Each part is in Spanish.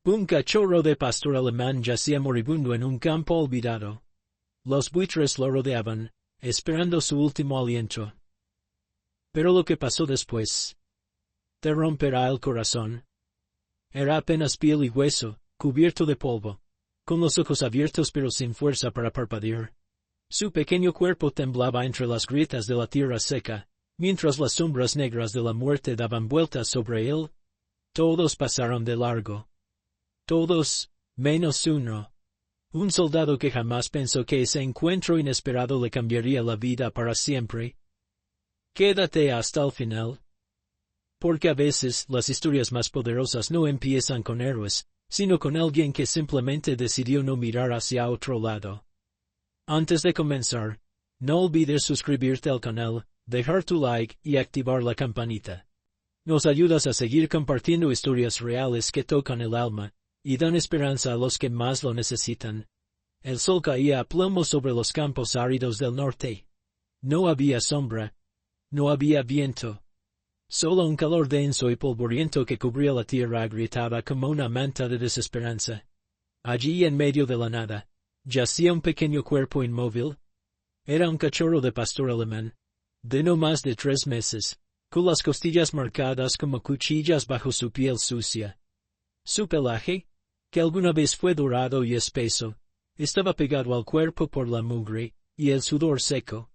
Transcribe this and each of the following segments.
Un cachorro de pastor alemán yacía moribundo en un campo olvidado. Los buitres lo rodeaban, esperando su último aliento. Pero lo que pasó después te romperá el corazón. Era apenas piel y hueso, cubierto de polvo, con los ojos abiertos pero sin fuerza para parpadear. Su pequeño cuerpo temblaba entre las grietas de la tierra seca, mientras las sombras negras de la muerte daban vueltas sobre él. Todos pasaron de largo. Todos, menos uno. Un soldado que jamás pensó que ese encuentro inesperado le cambiaría la vida para siempre. Quédate hasta el final. Porque a veces las historias más poderosas no empiezan con héroes, sino con alguien que simplemente decidió no mirar hacia otro lado. Antes de comenzar, no olvides suscribirte al canal, dejar tu like y activar la campanita. Nos ayudas a seguir compartiendo historias reales que tocan el alma y dan esperanza a los que más lo necesitan. El sol caía a plomo sobre los campos áridos del norte. No había sombra. No había viento. Solo un calor denso y polvoriento que cubría la tierra agrietada como una manta de desesperanza. Allí en medio de la nada, yacía un pequeño cuerpo inmóvil. Era un cachorro de pastor alemán, de no más de 3 meses, con las costillas marcadas como cuchillas bajo su piel sucia. Su pelaje, que alguna vez fue dorado y espeso, estaba pegado al cuerpo por la mugre y el sudor seco.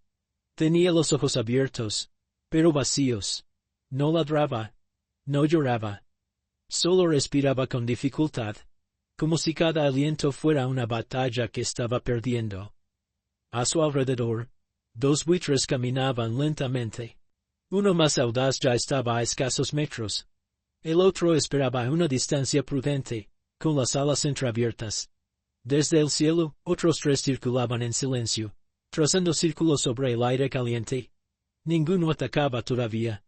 Tenía los ojos abiertos, pero vacíos. No ladraba, no lloraba. Solo respiraba con dificultad, como si cada aliento fuera una batalla que estaba perdiendo. A su alrededor, 2 buitres caminaban lentamente. Uno más audaz ya estaba a escasos metros. El otro esperaba a una distancia prudente, con las alas entreabiertas. Desde el cielo, otros 3 circulaban en silencio, trazando círculos sobre el aire caliente. Ninguno atacaba todavía.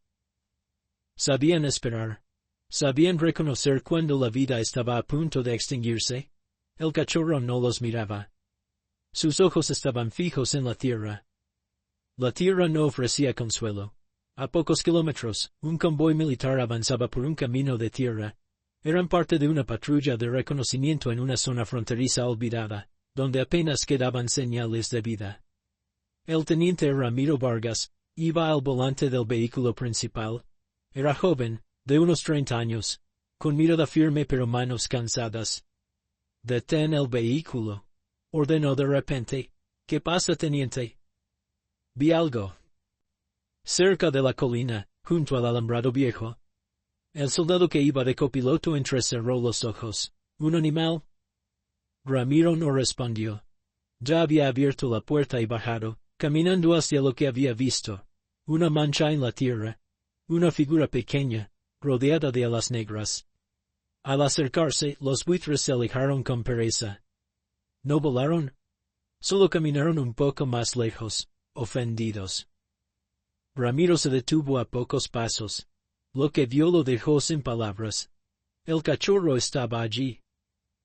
Sabían esperar. Sabían reconocer cuando la vida estaba a punto de extinguirse. El cachorro no los miraba. Sus ojos estaban fijos en la tierra. La tierra no ofrecía consuelo. A pocos kilómetros, un convoy militar avanzaba por un camino de tierra. Eran parte de una patrulla de reconocimiento en una zona fronteriza olvidada, donde apenas quedaban señales de vida. El teniente Ramiro Vargas iba al volante del vehículo principal. Era joven, de unos 30 años, con mirada firme pero manos cansadas. «Detén el vehículo», ordenó de repente. «¿Qué pasa, teniente?» «Vi algo». Cerca de la colina, junto al alambrado viejo. El soldado que iba de copiloto entrecerró los ojos. «¿Un animal?» Ramiro no respondió. Ya había abierto la puerta y bajado, caminando hacia lo que había visto. Una mancha en la tierra. Una figura pequeña, rodeada de alas negras. Al acercarse, los buitres se alejaron con pereza. No volaron. Solo caminaron un poco más lejos, ofendidos. Ramiro se detuvo a pocos pasos. Lo que vio lo dejó sin palabras. El cachorro estaba allí,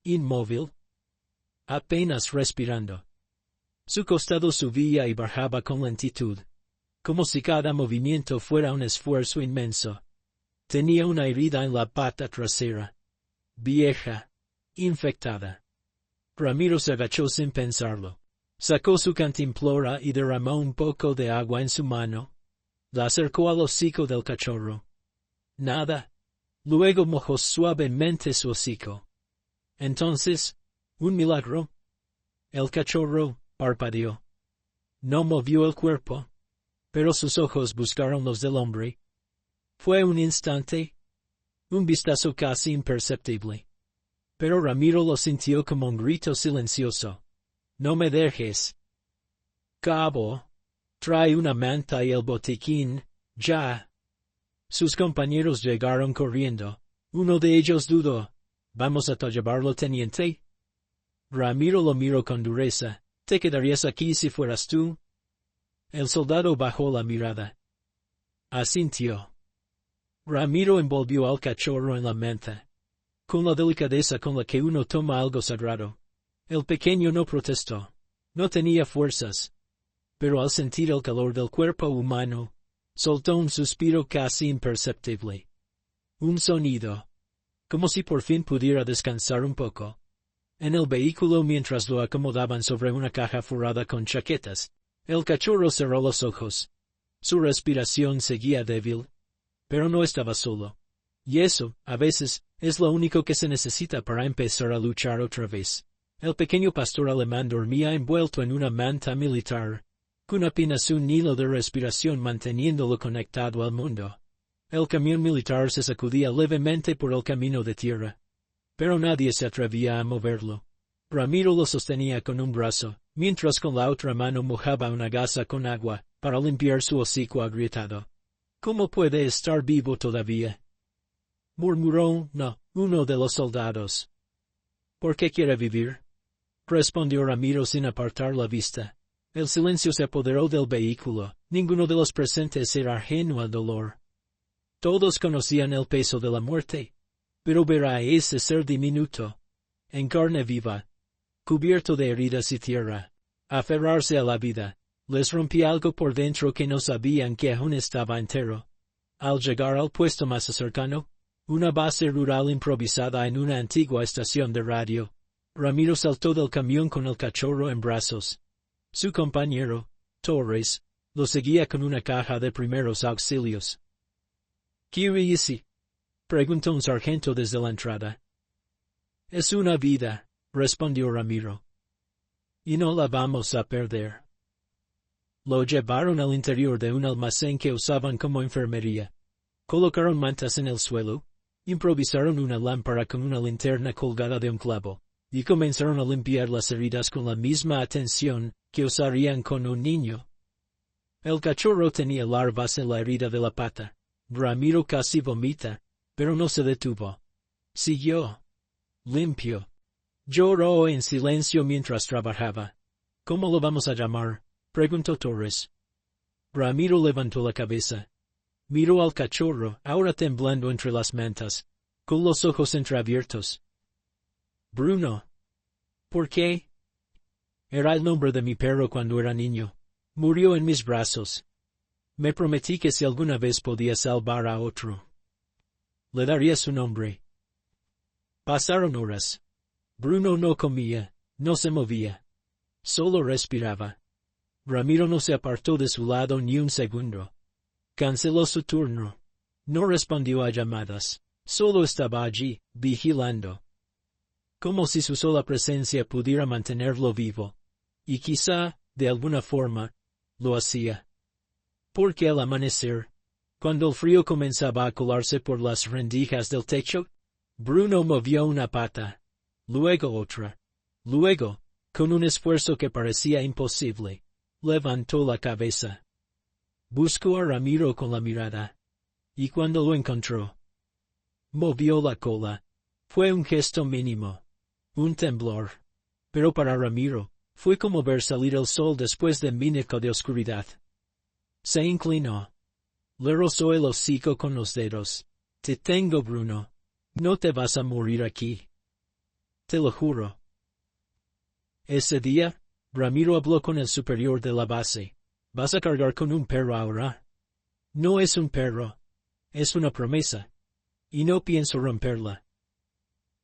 inmóvil, apenas respirando. Su costado subía y bajaba con lentitud, como si cada movimiento fuera un esfuerzo inmenso. Tenía una herida en la pata trasera, vieja, infectada. Ramiro se agachó sin pensarlo. Sacó su cantimplora y derramó un poco de agua en su mano. La acercó al hocico del cachorro. Nada. Luego mojó suavemente su hocico. Entonces, un milagro. El cachorro parpadeó. No movió el cuerpo, pero sus ojos buscaron los del hombre. Fue un instante, un vistazo casi imperceptible. Pero Ramiro lo sintió como un grito silencioso. «No me dejes». «Cabo, trae una manta y el botiquín, ya». Sus compañeros llegaron corriendo. Uno de ellos dudó. «¿Vamos a llevarlo, teniente?» Ramiro lo miró con dureza. «¿Te quedarías aquí si fueras tú?» El soldado bajó la mirada. Asintió. Ramiro envolvió al cachorro en la manta, con la delicadeza con la que uno toma algo sagrado. El pequeño no protestó. No tenía fuerzas. Pero al sentir el calor del cuerpo humano, soltó un suspiro casi imperceptible. Un sonido. como si por fin pudiera descansar un poco. En el vehículo mientras lo acomodaban sobre una caja forrada con chaquetas, el cachorro cerró los ojos. Su respiración seguía débil. Pero no estaba solo. Y eso, a veces, es lo único que se necesita para empezar a luchar otra vez. El pequeño pastor alemán dormía envuelto en una manta militar, con apenas un hilo de respiración manteniéndolo conectado al mundo. El camión militar se sacudía levemente por el camino de tierra. Pero nadie se atrevía a moverlo. Ramiro lo sostenía con un brazo, mientras con la otra mano mojaba una gasa con agua, para limpiar su hocico agrietado. ¿Cómo puede estar vivo todavía? Murmuró uno de los soldados. ¿Por qué quiere vivir? Respondió Ramiro sin apartar la vista. El silencio se apoderó del vehículo. Ninguno de los presentes era ajeno al dolor. Todos conocían el peso de la muerte. Pero ver a ese ser diminuto, en carne viva, cubierto de heridas y tierra, aferrarse a la vida, les rompía algo por dentro que no sabían que aún estaba entero. Al llegar al puesto más cercano, una base rural improvisada en una antigua estación de radio, Ramiro saltó del camión con el cachorro en brazos. Su compañero, Torres, lo seguía con una caja de primeros auxilios. ¿Quiere irse?, preguntó un sargento desde la entrada. Es una vida, respondió Ramiro. Y no la vamos a perder. Lo llevaron al interior de un almacén que usaban como enfermería. Colocaron mantas en el suelo, improvisaron una lámpara con una linterna colgada de un clavo, y comenzaron a limpiar las heridas con la misma atención que usarían con un niño. El cachorro tenía larvas en la herida de la pata. Ramiro casi vomita, pero no se detuvo. Siguió. Limpio. Lloró en silencio mientras trabajaba. ¿Cómo lo vamos a llamar?, preguntó Torres. Ramiro levantó la cabeza. Miró al cachorro, ahora temblando entre las mantas, con los ojos entreabiertos. Bruno. ¿Por qué? Era el nombre de mi perro cuando era niño. Murió en mis brazos. Me prometí que si alguna vez podía salvar a otro, le daría su nombre. Pasaron horas. Bruno no comía, no se movía. Solo respiraba. Ramiro no se apartó de su lado ni un segundo. Canceló su turno. No respondió a llamadas. Solo estaba allí, vigilando. Como si su sola presencia pudiera mantenerlo vivo. Y quizá, de alguna forma, lo hacía. Porque al amanecer, cuando el frío comenzaba a colarse por las rendijas del techo, Bruno movió una pata, luego otra. Luego, con un esfuerzo que parecía imposible, levantó la cabeza. Buscó a Ramiro con la mirada. Y cuando lo encontró, movió la cola. Fue un gesto mínimo. Un temblor. Pero para Ramiro, fue como ver salir el sol después de minuto de oscuridad. Se inclinó. Le rozó el hocico con los dedos. Te tengo, Bruno. No te vas a morir aquí. Te lo juro. Ese día, Ramiro habló con el superior de la base. ¿Vas a cargar con un perro ahora? No es un perro. Es una promesa. Y no pienso romperla.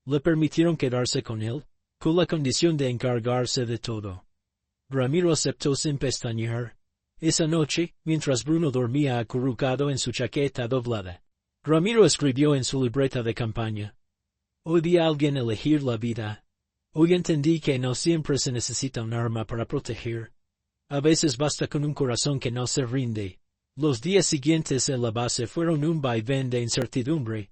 Le permitieron quedarse con él, con la condición de encargarse de todo. Ramiro aceptó sin pestañear. Esa noche, mientras Bruno dormía acurrucado en su chaqueta doblada, Ramiro escribió en su libreta de campaña. Hoy vi a alguien elegir la vida. Hoy entendí que no siempre se necesita un arma para proteger. A veces basta con un corazón que no se rinde. Los días siguientes en la base fueron un vaivén de incertidumbre.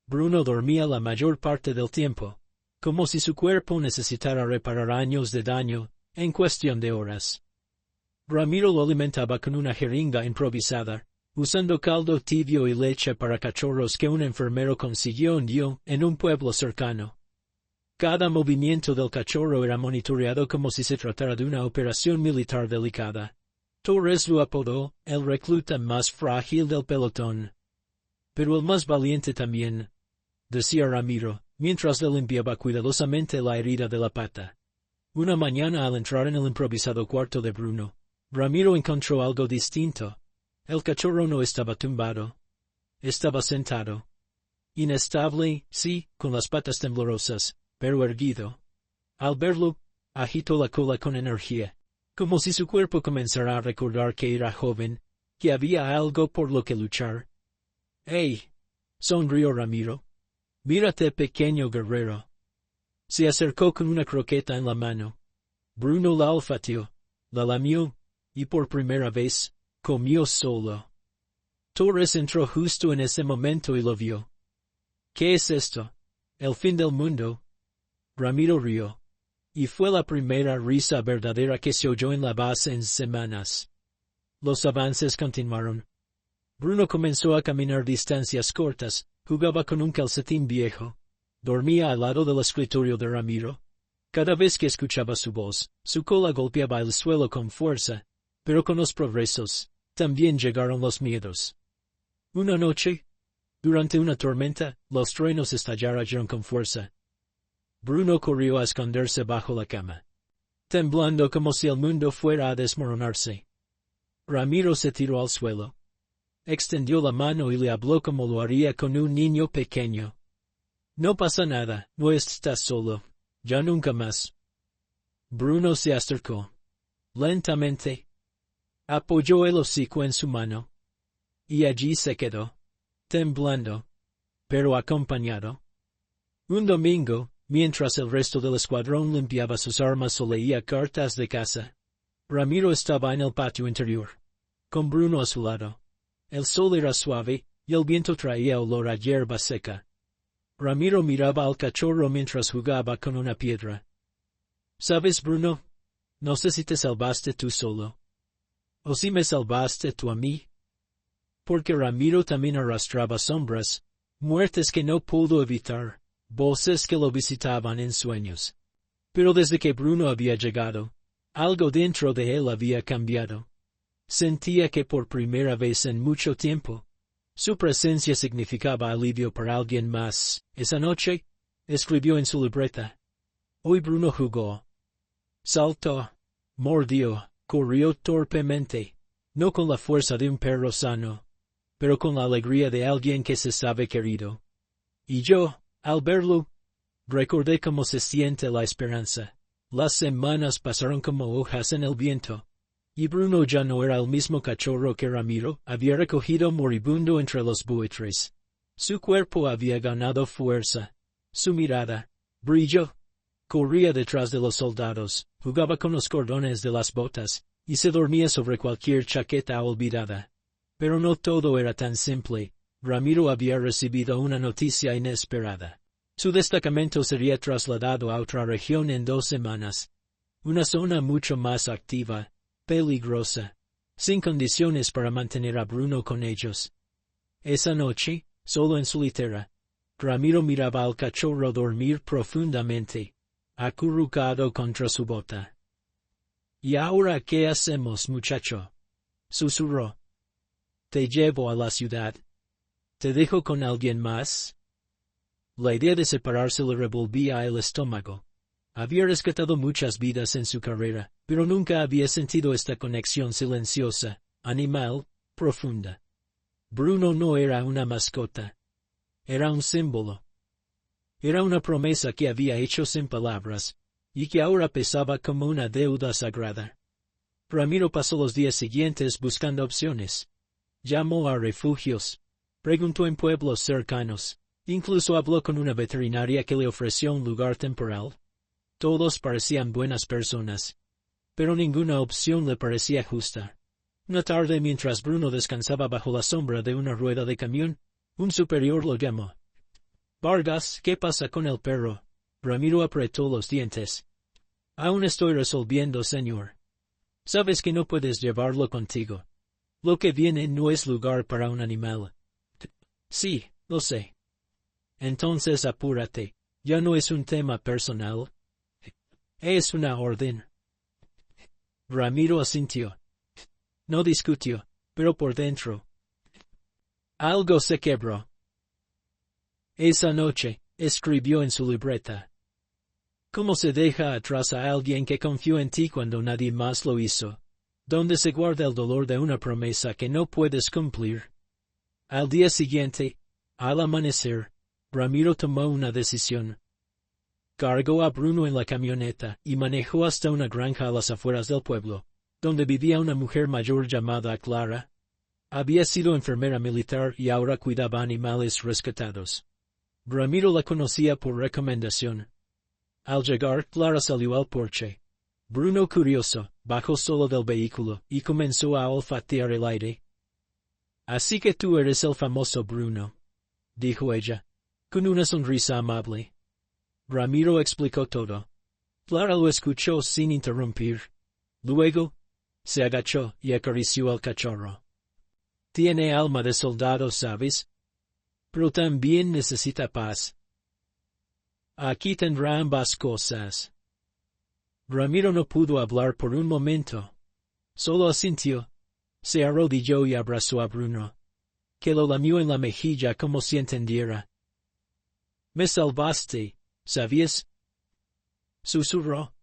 Bruno dormía la mayor parte del tiempo, como si su cuerpo necesitara reparar años de daño, en cuestión de horas. Ramiro lo alimentaba con una jeringa improvisada, usando caldo tibio y leche para cachorros que un enfermero consiguió en un pueblo cercano. Cada movimiento del cachorro era monitoreado como si se tratara de una operación militar delicada. Torres lo apodó el recluta más frágil del pelotón. Pero el más valiente también, decía Ramiro, mientras le limpiaba cuidadosamente la herida de la pata. Una mañana al entrar en el improvisado cuarto de Bruno, Ramiro encontró algo distinto. El cachorro no estaba tumbado. Estaba sentado. Inestable, sí, con las patas temblorosas, pero erguido. Al verlo, agitó la cola con energía, como si su cuerpo comenzara a recordar que era joven, que había algo por lo que luchar. ¡Ey! Sonrió Ramiro. Mírate, pequeño guerrero. Se acercó con una croqueta en la mano. Bruno la olfateó, la lamió, y por primera vez, comió solo. Torres entró justo en ese momento y lo vio. ¿Qué es esto? ¿El fin del mundo? Ramiro rió. Y fue la primera risa verdadera que se oyó en la base en semanas. Los avances continuaron. Bruno comenzó a caminar distancias cortas, jugaba con un calcetín viejo. Dormía al lado del escritorio de Ramiro. Cada vez que escuchaba su voz, su cola golpeaba el suelo con fuerza, pero con los progresos, también llegaron los miedos. Una noche, durante una tormenta, los truenos estallaron con fuerza. Bruno corrió a esconderse bajo la cama, temblando como si el mundo fuera a desmoronarse. Ramiro se tiró al suelo. Extendió la mano y le habló como lo haría con un niño pequeño. No pasa nada, no estás solo. Ya nunca más. Bruno se acercó. Lentamente. Apoyó el hocico en su mano. Y allí se quedó. Temblando. Pero acompañado. Un domingo, mientras el resto del escuadrón limpiaba sus armas o leía cartas de casa, Ramiro estaba en el patio interior, con Bruno a su lado. El sol era suave, y el viento traía olor a hierba seca. Ramiro miraba al cachorro mientras jugaba con una piedra. ¿Sabes, Bruno? No sé si te salvaste tú solo. O si me salvaste tú a mí. Porque Ramiro también arrastraba sombras, muertes que no pudo evitar, voces que lo visitaban en sueños. Pero desde que Bruno había llegado, algo dentro de él había cambiado. Sentía que por primera vez en mucho tiempo, su presencia significaba alivio para alguien más. Esa noche, escribió en su libreta. Hoy Bruno jugó. Saltó, mordió, corrió torpemente, no con la fuerza de un perro sano, pero con la alegría de alguien que se sabe querido. Y yo, al verlo, recordé cómo se siente la esperanza. Las semanas pasaron como hojas en el viento. Y Bruno ya no era el mismo cachorro que Ramiro había recogido moribundo entre los buitres. Su cuerpo había ganado fuerza. Su mirada brilló. Corría detrás de los soldados, jugaba con los cordones de las botas, y se dormía sobre cualquier chaqueta olvidada. Pero no todo era tan simple. Ramiro había recibido una noticia inesperada. Su destacamento sería trasladado a otra región en 2 semanas. Una zona mucho más activa, peligrosa, sin condiciones para mantener a Bruno con ellos. Esa noche, solo en su litera, Ramiro miraba al cachorro dormir profundamente, acurrucado contra su bota. ¿Y ahora qué hacemos, muchacho? Susurró. Te llevo a la ciudad. ¿Te dejo con alguien más? La idea de separarse le revolvía el estómago. Había rescatado muchas vidas en su carrera, pero nunca había sentido esta conexión silenciosa, animal, profunda. Bruno no era una mascota. Era un símbolo. Era una promesa que había hecho sin palabras, y que ahora pesaba como una deuda sagrada. Ramiro pasó los días siguientes buscando opciones. Llamó a refugios. Preguntó en pueblos cercanos. Incluso habló con una veterinaria que le ofreció un lugar temporal. Todos parecían buenas personas, pero ninguna opción le parecía justa. Una tarde, mientras Bruno descansaba bajo la sombra de una rueda de camión, un superior lo llamó. Vargas, ¿qué pasa con el perro? Ramiro apretó los dientes. Aún estoy resolviendo, señor. Sabes que no puedes llevarlo contigo. Lo que viene no es lugar para un animal. Sí, lo sé. Entonces apúrate. Ya no es un tema personal. Es una orden. Ramiro asintió. No discutió, pero por dentro. Algo se quebró. Esa noche, escribió en su libreta. ¿Cómo se deja atrás a alguien que confió en ti cuando nadie más lo hizo? ¿Dónde se guarda el dolor de una promesa que no puedes cumplir? Al día siguiente, al amanecer, Ramiro tomó una decisión. Cargó a Bruno en la camioneta y manejó hasta una granja a las afueras del pueblo, donde vivía una mujer mayor llamada Clara. Había sido enfermera militar y ahora cuidaba animales rescatados. Ramiro la conocía por recomendación. Al llegar, Clara salió al porche. Bruno, curioso, bajó solo del vehículo y comenzó a olfatear el aire. «Así que tú eres el famoso Bruno», dijo ella, con una sonrisa amable. Ramiro explicó todo. Clara lo escuchó sin interrumpir. Luego, se agachó y acarició al cachorro. «Tiene alma de soldado, ¿sabes? Pero también necesita paz. Aquí tendrá ambas cosas». Ramiro no pudo hablar por un momento. Solo asintió. Se arrodilló y abrazó a Bruno, que lo lamió en la mejilla como si entendiera. «Me salvaste, ¿sabías?», susurró.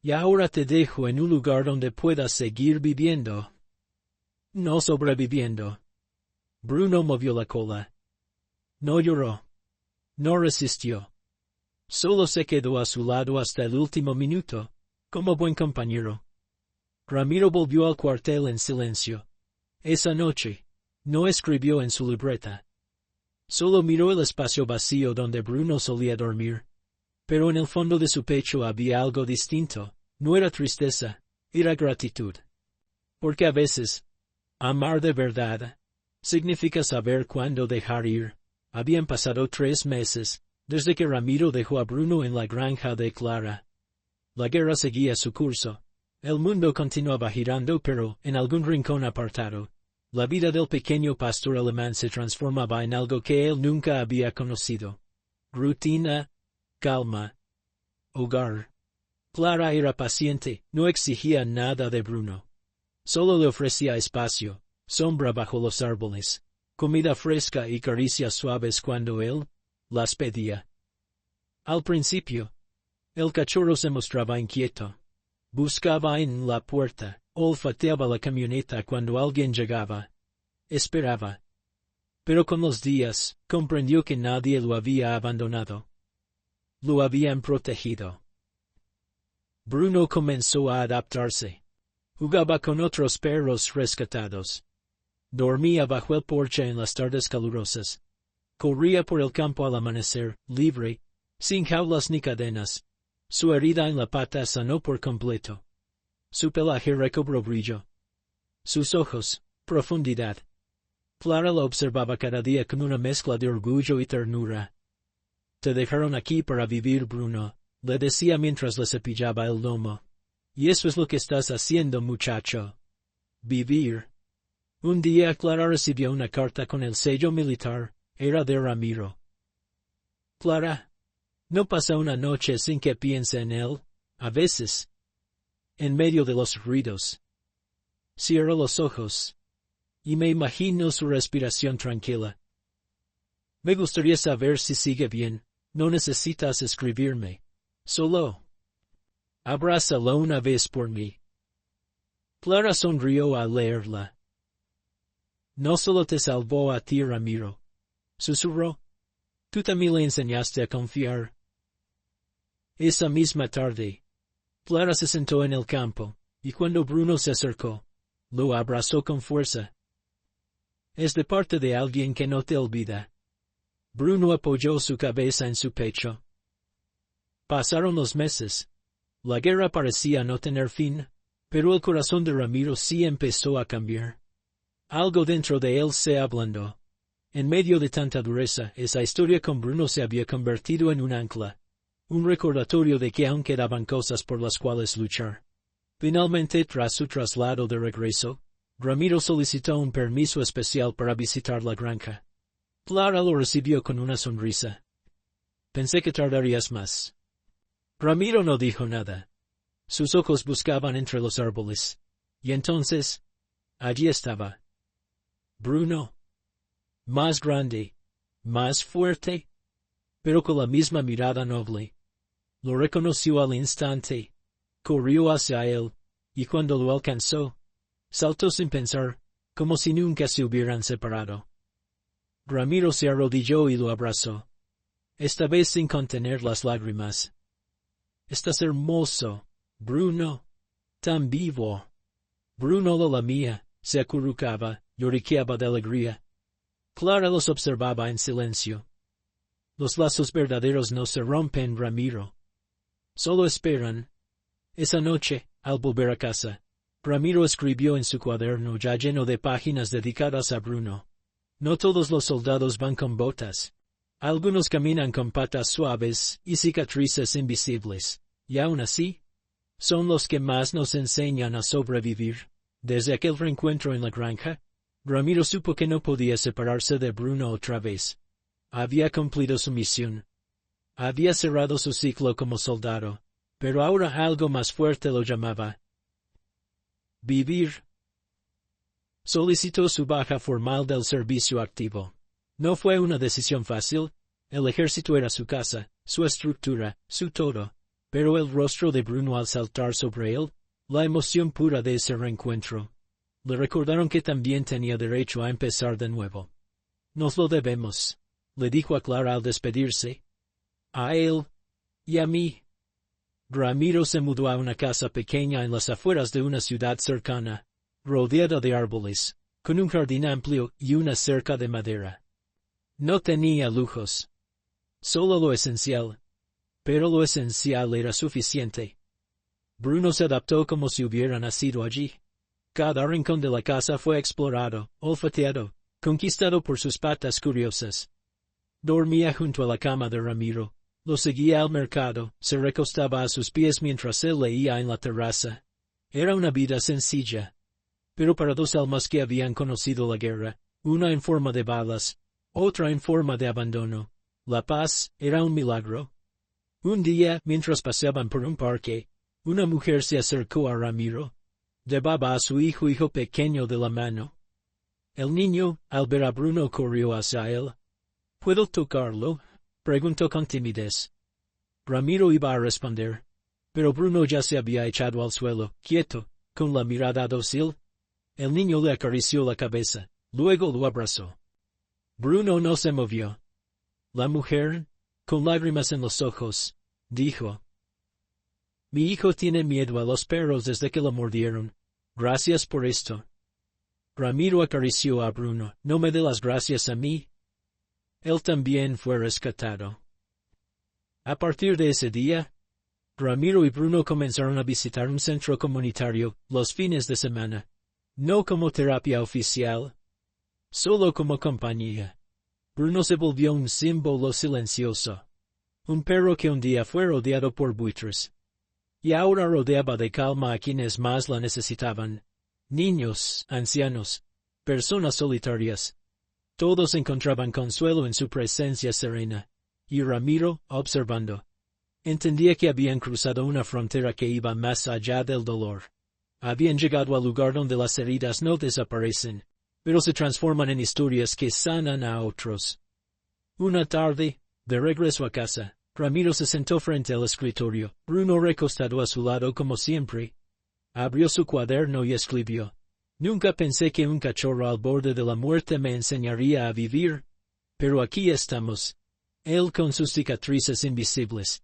«Y ahora te dejo en un lugar donde puedas seguir viviendo. No sobreviviendo». Bruno movió la cola. No lloró. No resistió. Solo se quedó a su lado hasta el último minuto, como buen compañero. Ramiro volvió al cuartel en silencio. Esa noche, no escribió en su libreta. Solo miró el espacio vacío donde Bruno solía dormir. Pero en el fondo de su pecho había algo distinto. No era tristeza, era gratitud. Porque a veces, amar de verdad, significa saber cuándo dejar ir. Habían pasado 3 meses, desde que Ramiro dejó a Bruno en la granja de Clara. La guerra seguía su curso. El mundo continuaba girando, pero, en algún rincón apartado, la vida del pequeño pastor alemán se transformaba en algo que él nunca había conocido. Rutina, calma, hogar. Clara era paciente, no exigía nada de Bruno. Solo le ofrecía espacio, sombra bajo los árboles, comida fresca y caricias suaves cuando él las pedía. Al principio, el cachorro se mostraba inquieto. Buscaba en la puerta, olfateaba la camioneta cuando alguien llegaba. Esperaba. Pero con los días, comprendió que nadie lo había abandonado. Lo habían protegido. Bruno comenzó a adaptarse. Jugaba con otros perros rescatados. Dormía bajo el porche en las tardes calurosas. Corría por el campo al amanecer, libre, sin jaulas ni cadenas. Su herida en la pata sanó por completo. Su pelaje recobró brillo. Sus ojos, profundidad. Clara lo observaba cada día con una mezcla de orgullo y ternura. «Te dejaron aquí para vivir, Bruno», le decía mientras le cepillaba el lomo. «Y eso es lo que estás haciendo, muchacho. Vivir». Un día Clara recibió una carta con el sello militar. Era de Ramiro. «Clara, no pasa una noche sin que piense en él, a veces, en medio de los ruidos. Cierro los ojos y me imagino su respiración tranquila. Me gustaría saber si sigue bien. No necesitas escribirme. Solo abrázalo una vez por mí». Clara sonrió al leerla. «No solo te salvó a ti, Ramiro», susurró. «Tú también le enseñaste a confiar». Esa misma tarde, Clara se sentó en el campo, y cuando Bruno se acercó, lo abrazó con fuerza. «Es de parte de alguien que no te olvida». Bruno apoyó su cabeza en su pecho. Pasaron los meses. La guerra parecía no tener fin, pero el corazón de Ramiro sí empezó a cambiar. Algo dentro de él se ablandó. En medio de tanta dureza, esa historia con Bruno se había convertido en un ancla, un recordatorio de que aún quedaban cosas por las cuales luchar. Finalmente, tras su traslado de regreso, Ramiro solicitó un permiso especial para visitar la granja. Clara lo recibió con una sonrisa. «Pensé que tardarías más». Ramiro no dijo nada. Sus ojos buscaban entre los árboles. Y entonces, allí estaba. Bruno. Más grande, más fuerte, pero con la misma mirada noble. Lo reconoció al instante. Corrió hacia él, y cuando lo alcanzó, saltó sin pensar, como si nunca se hubieran separado. Ramiro se arrodilló y lo abrazó. esta vez sin contener las lágrimas. Estás hermoso, Bruno. Tan vivo. Bruno lo lamía, se acurrucaba, lloriqueaba de alegría. Clara los observaba en silencio. Los lazos verdaderos no se rompen, Ramiro. Solo esperan. Esa noche, al volver a casa, Ramiro escribió en su cuaderno ya lleno de páginas dedicadas a Bruno. No todos los soldados van con botas. Algunos caminan con patas suaves y cicatrices invisibles, y aún así, son los que más nos enseñan a sobrevivir. Desde aquel reencuentro en la granja, Ramiro supo que no podía separarse de Bruno otra vez. Había cumplido su misión. Había cerrado su ciclo como soldado, pero ahora algo más fuerte lo llamaba. Vivir. Solicitó su baja formal del servicio activo. No fue una decisión fácil. El ejército era su casa, su estructura, su todo. Pero el rostro de Bruno al saltar sobre él, la emoción pura de ese reencuentro, le recordaron que también tenía derecho a empezar de nuevo. Nos lo debemos, le dijo a Clara al despedirse. A él y a mí. Ramiro se mudó a una casa pequeña en las afueras de una ciudad cercana, rodeada de árboles, con un jardín amplio y una cerca de madera. No tenía lujos. Solo lo esencial. Pero lo esencial era suficiente. Bruno se adaptó como si hubiera nacido allí. Cada rincón de la casa fue explorado, olfateado, conquistado por sus patas curiosas. Dormía junto a la cama de Ramiro, lo seguía al mercado, se recostaba a sus pies mientras él leía en la terraza. Era una vida sencilla. Pero para dos almas que habían conocido la guerra, una en forma de balas, otra en forma de abandono, la paz era un milagro. Un día, mientras paseaban por un parque, una mujer se acercó a Ramiro. Llevaba a su hijo pequeño de la mano. El niño, al ver a Bruno, corrió hacia él. ¿Puedo tocarlo? Preguntó con timidez. Ramiro iba a responder, pero Bruno ya se había echado al suelo, quieto, con la mirada dócil. El niño le acarició la cabeza, luego lo abrazó. Bruno no se movió. La mujer, con lágrimas en los ojos, dijo: Mi hijo tiene miedo a los perros desde que lo mordieron. Gracias por esto. Ramiro acarició a Bruno. ¿No me dé las gracias a mí? Él también fue rescatado. A partir de ese día, Ramiro y Bruno comenzaron a visitar un centro comunitario los fines de semana. No como terapia oficial, solo como compañía. Bruno se volvió un símbolo silencioso. Un perro que un día fue rodeado por buitres. Y ahora rodeaba de calma a quienes más la necesitaban. Niños, ancianos, personas solitarias. Todos encontraban consuelo en su presencia serena. Y Ramiro, observando, entendía que habían cruzado una frontera que iba más allá del dolor. Habían llegado al lugar donde las heridas no desaparecen, pero se transforman en historias que sanan a otros. Una tarde, de regreso a casa, Ramiro se sentó frente al escritorio, Bruno recostado a su lado como siempre. Abrió su cuaderno y escribió: Nunca pensé que un cachorro al borde de la muerte me enseñaría a vivir, pero aquí estamos. Él con sus cicatrices invisibles,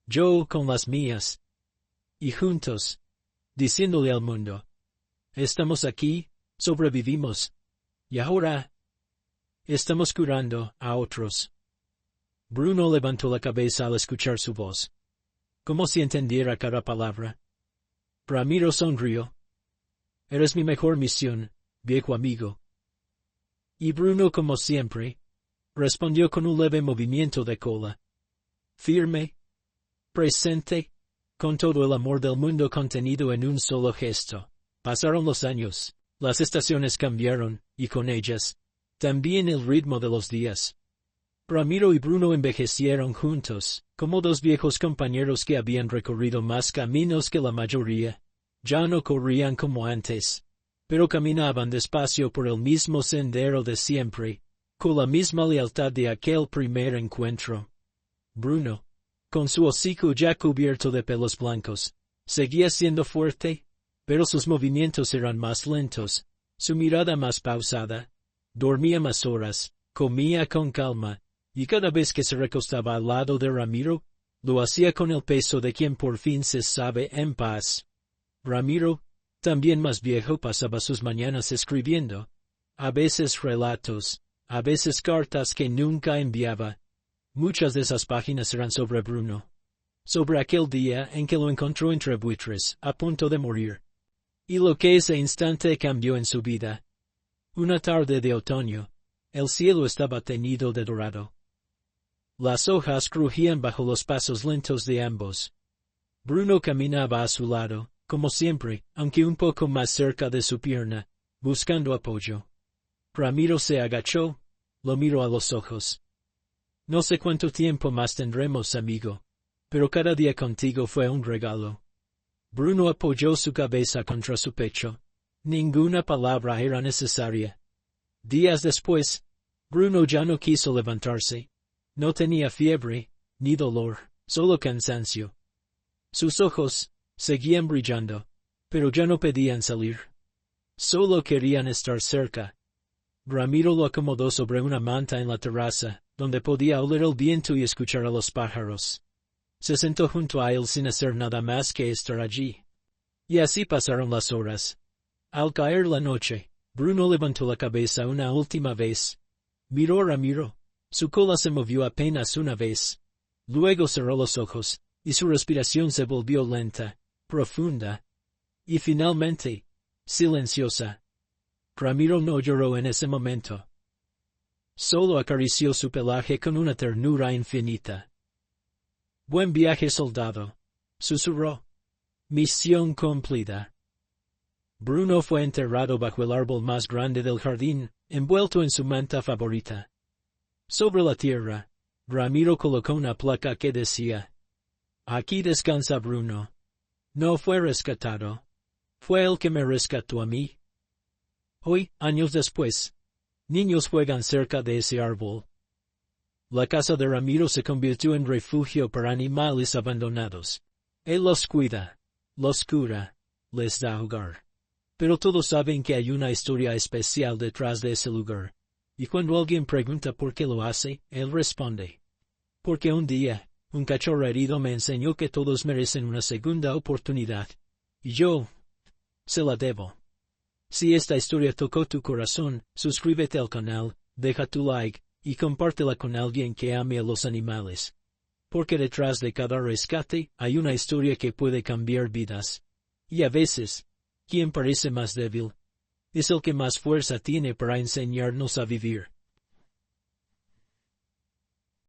yo con las mías. Y juntos, diciéndole al mundo: estamos aquí, sobrevivimos. Y ahora, estamos curando a otros. Bruno levantó la cabeza al escuchar su voz, como si entendiera cada palabra. Ramiro sonrió. Eres mi mejor misión, viejo amigo. Y Bruno, como siempre, respondió con un leve movimiento de cola. Firme, presente, con todo el amor del mundo contenido en un solo gesto. Pasaron los años, las estaciones cambiaron, y con ellas, también el ritmo de los días. Ramiro y Bruno envejecieron juntos, como dos viejos compañeros que habían recorrido más caminos que la mayoría. Ya no corrían como antes, pero caminaban despacio por el mismo sendero de siempre, con la misma lealtad de aquel primer encuentro. Bruno, con su hocico ya cubierto de pelos blancos, seguía siendo fuerte, pero sus movimientos eran más lentos, su mirada más pausada. Dormía más horas, comía con calma, y cada vez que se recostaba al lado de Ramiro, lo hacía con el peso de quien por fin se sabe en paz. Ramiro, también más viejo, pasaba sus mañanas escribiendo, a veces relatos, a veces cartas que nunca enviaba. Muchas de esas páginas eran sobre Bruno, sobre aquel día en que lo encontró entre buitres, a punto de morir, y lo que ese instante cambió en su vida. Una tarde de otoño, el cielo estaba teñido de dorado. Las hojas crujían bajo los pasos lentos de ambos. Bruno caminaba a su lado, como siempre, aunque un poco más cerca de su pierna, buscando apoyo. Ramiro se agachó, lo miró a los ojos. No sé cuánto tiempo más tendremos, amigo, pero cada día contigo fue un regalo. Bruno apoyó su cabeza contra su pecho. Ninguna palabra era necesaria. Días después, Bruno ya no quiso levantarse. No tenía fiebre, ni dolor, solo cansancio. Sus ojos seguían brillando, pero ya no pedían salir. Solo querían estar cerca. Ramiro lo acomodó sobre una manta en la terraza, donde podía oler el viento y escuchar a los pájaros. Se sentó junto a él sin hacer nada más que estar allí. Y así pasaron las horas. Al caer la noche, Bruno levantó la cabeza una última vez. Miró a Ramiro. Su cola se movió apenas una vez. Luego cerró los ojos, y su respiración se volvió lenta, profunda, y finalmente, silenciosa. Ramiro no lloró en ese momento. Solo acarició su pelaje con una ternura infinita. Buen viaje, soldado, susurró. Misión cumplida. Bruno fue enterrado bajo el árbol más grande del jardín, envuelto en su manta favorita. Sobre la tierra, Ramiro colocó una placa que decía, aquí descansa Bruno. No fue rescatado. Fue el que me rescató a mí. Hoy, años después, niños juegan cerca de ese árbol. La casa de Ramiro se convirtió en refugio para animales abandonados. Él los cuida, los cura, les da hogar. Pero todos saben que hay una historia especial detrás de ese lugar. Y cuando alguien pregunta por qué lo hace, él responde, porque un día, un cachorro herido me enseñó que todos merecen una segunda oportunidad. Y yo se la debo. Si esta historia tocó tu corazón, suscríbete al canal, deja tu like, y compártela con alguien que ame a los animales. Porque detrás de cada rescate hay una historia que puede cambiar vidas. Y a veces, quien parece más débil es el que más fuerza tiene para enseñarnos a vivir.